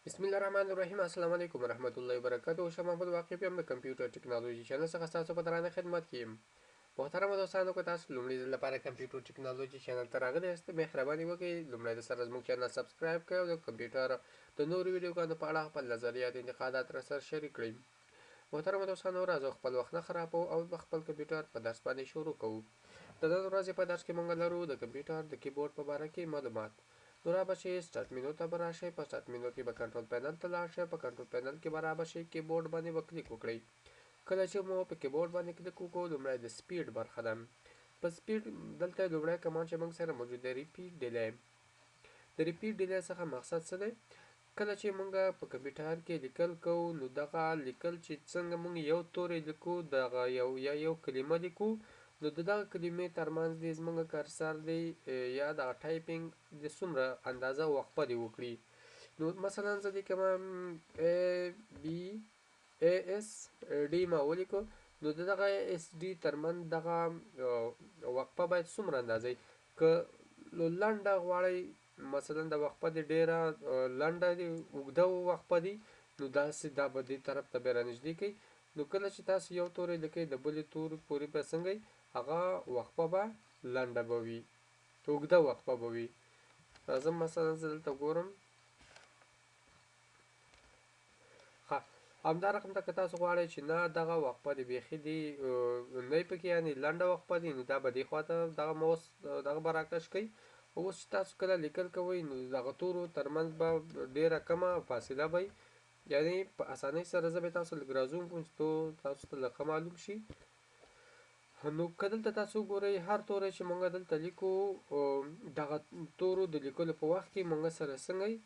بسم الله الرحمن الرحیم. السلام علیکم ورحمت الله وبرکاته. شما په واقع په کمپیوټر ټیکنالوژي چینل څخه تاسو په درانه خدمت کې یم. محترم دوستانو، که تاسو لومړی ځل لپاره کمپیوټر ټیکنالوژي چینل ته راغلي یاست، مهرباني وکړئ لومړی د سره زموږ چینل سبسکرایب کړئ او د کمپیوټر د نورو ویډیوګانو په اړه خپل نظریات او انتقادات راسره شریک کړئ. محترم دوستانو، راځو خپل وخت نه خرابو او خپل کمپیوټر په درس باندې شروع کوو. د نن ورځې په درس کې موږ لرو د کمپیوټر د کیبورډ په باره کې معلومات. نو را به شئ سټارټ مینو ته به راشئ. په سټارټ مینو کې به کنټرول پینل ته لاړ شئ. په کنټرول پینل کې به را به شئ کیبورډ باندې به کلیک وکړئ. کله چې مو په کیبورډ باندې کلیک وکړو، لومړی د سپیډ برخه ده. په سپیډ دلته لومړی کمانډ چې موږ سره موجود دی ریپیټ ډیلی. د ریپیټ ډیلی څخه مقصد څه دی؟ کله چې موږ په کمپیوټر کې لیکل کوو، نو دغه لیکل چې څنګه موږ یو توری لیکو، دغه یو کلمه لیکو، نو د دغه کلمې ترمنځ دې زموږ کرسر دی یا دغه ټایپینګ د څومره اندازه وقفه دې وکړي. نو مثلا زه دې کومه ABASD ما ولیکو، نو د دغه SD ترمنځ دغه وقفه باید څومره اندازه وي. که لنډه غواړئ، مثلا د وقفه دې ډیره لنډه دي، اوږده وقفه دي، نو داسې دا به دې طرف ته بیا رانږدې کوي. نو کله چې تاسو یو توری لیکئ، د بلې توري پورې به څنګه وي، هغه وقفه به لنډه به وي، اوږده وقفه به وي. راځم مثلا زه دلته ګورم. ښه، همدا رقم ته که تاسو غواړئ چې نه دغه وقفه دې بیخي دې نه وي پکې، یعنې لنډه وقفه دي، نو دا به دې خواته دغه موس دغه به راکش کوي. اوس چې تاسو کله لیکل کوئ، نو دغه تورو ترمنځ به ډیره کمه فاصله به وي، یعنې په اسانۍ سره زه به تاسو لږ رازوم کوم چې تاسو ته لږ ښه معلوم شي. نو که دلته تاسو وګورئ، هر توری چې موږ دلته لیکو، دغه تورو د لیکلو په وخت کې موږ سره څنګه وي،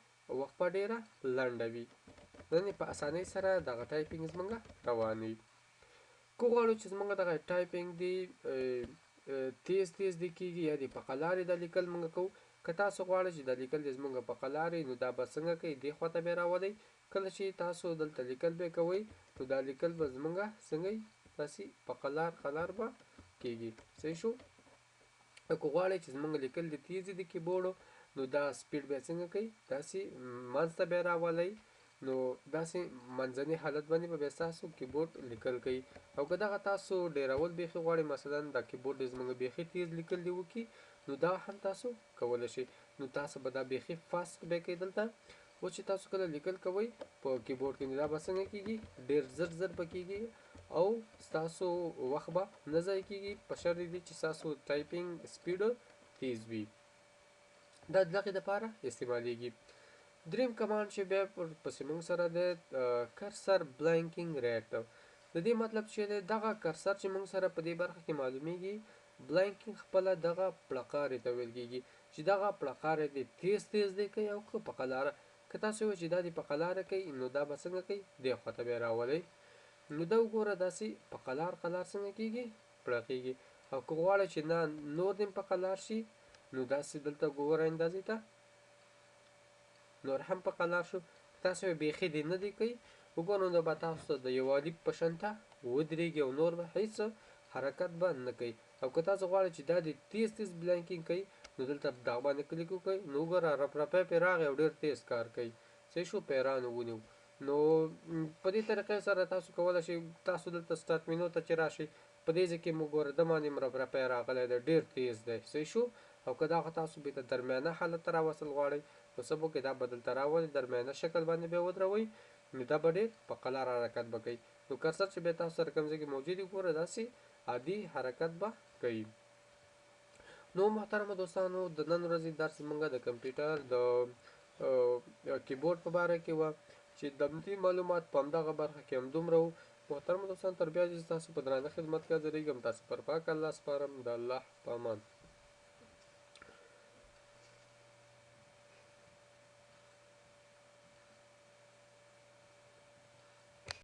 وقفه ډیره لنډه وي، یعنې په اسانۍ سره دغه ټایپینګ زموږ روان وي. که غواړو چې زموږ دغه ټایپینګ دی تیز دې کېږي یا دې په قلارې دا لیکل موږ کوو، که تاسو غواړئ چې دا لیکل دې زموږ په قلارې، نو دا به څنګه کوئ، دې خواته به یې راولئ. کله چې تاسو دلته لیکل به کوئ، نو دا لیکل به زموږ څنګه وي، داسې په قلار به کېږي. صحیح شو؟ که غواړئ چې زموږ لیکل دې تیز دي د کیبورډو، نو دا سپیډ به یې څنګه کوئ، داسې منځ ته به یې راولئ. نو داسې منځني حالت باندې به بیا ستاسو کیبورډ لیکل کوي. او که دغه تاسو ډیرول بیخي غواړئ، مثلا دا کیبورډ دې زموږ بیخي تیز لیکل دې وکړي، نو دا هم تاسو کولی شئ. نو تاسو به دا بیخي فاسټ به کوئ دلته. اوس چې تاسو کله لیکل کوئ په کیبورډ کې، نو دا به څنګه کېږي، ډېر زر به کېږي او ستاسو وخت به نه ضایع کېږي، په شرط دې چې ستاسو ټایپینګ سپیډ تیز وي. دا د دغې دپاره استعمالیږي. دریم کمانډ چې بیا ورپسې موږ سره دی کرسر بلینکینګ ریټ. د دې مطلب چې دی، دغه کرسر چې موږ سره په دې برخه کې معلومیږي، بلینکینګ خپله دغه پړقارې ته ویل کېږي چې دغه پړقارې دې تیز دی کوي او که په قلاره. که تاسو ووایئ چې دا دې په قلاره کوي، نو دا به څنګه کوي، دې خواته به یې راولئ. نو دا وګوره داسې په قلار څنګه کېږي، پړقېږي. او که غواړئ چې نه نور دې په قلار شي، نو داسې دلته ګوره اندازې ته نور هم په قلار شو. تاسو یې بیخي دې نه دی کوي، وګورئ نو به تاسو ته د یو عادي په شانته ودرېږي او نور به هېڅ حرکت به نه کوي. او که تاسو غواړئ چې دا دې تیز بلینکینګ کوي، نو دلته دغه باندې کلیک وکړئ. نو وګوره رپرپی پرې راغی او ډېر تیز کار کوي. صحیح شو؟ پیران ونیو. نو په دې طریقې سره تاسو کولی شئ، تاسو دلته سټارټ مینو ته چې راشئ، په دې ځای کې مو ګوره د باندې رپرپی راغلی دی، ډېر تیز دی. صحیح شو؟ او که دغه تاسو بیرته درمیانه حالت ته راوستل غواړئ، نو څه به وکړئ، دا به دلته راولئ، درمیانه شکل باندې به یې ودروئ، نو دا به ډېر په قلار حرکت به کوي. نو کرسر چې بیا تاسو سره کوم ځای کې موجود وي، ګوره داسې عادي حرکت به کوي. نو محترمو دوستانو، د نن ورځې درس موږ د کمپیوټر د کیبورډ په باره کې وه، چې د دې معلومات په همدغه برخه کې همدومره وو. محترمو دوستانو، تر بیا چې ستاسو په درانه خدمت کې حاضرېږم، تاسو پر پاک الله سپارم. د الله په امان.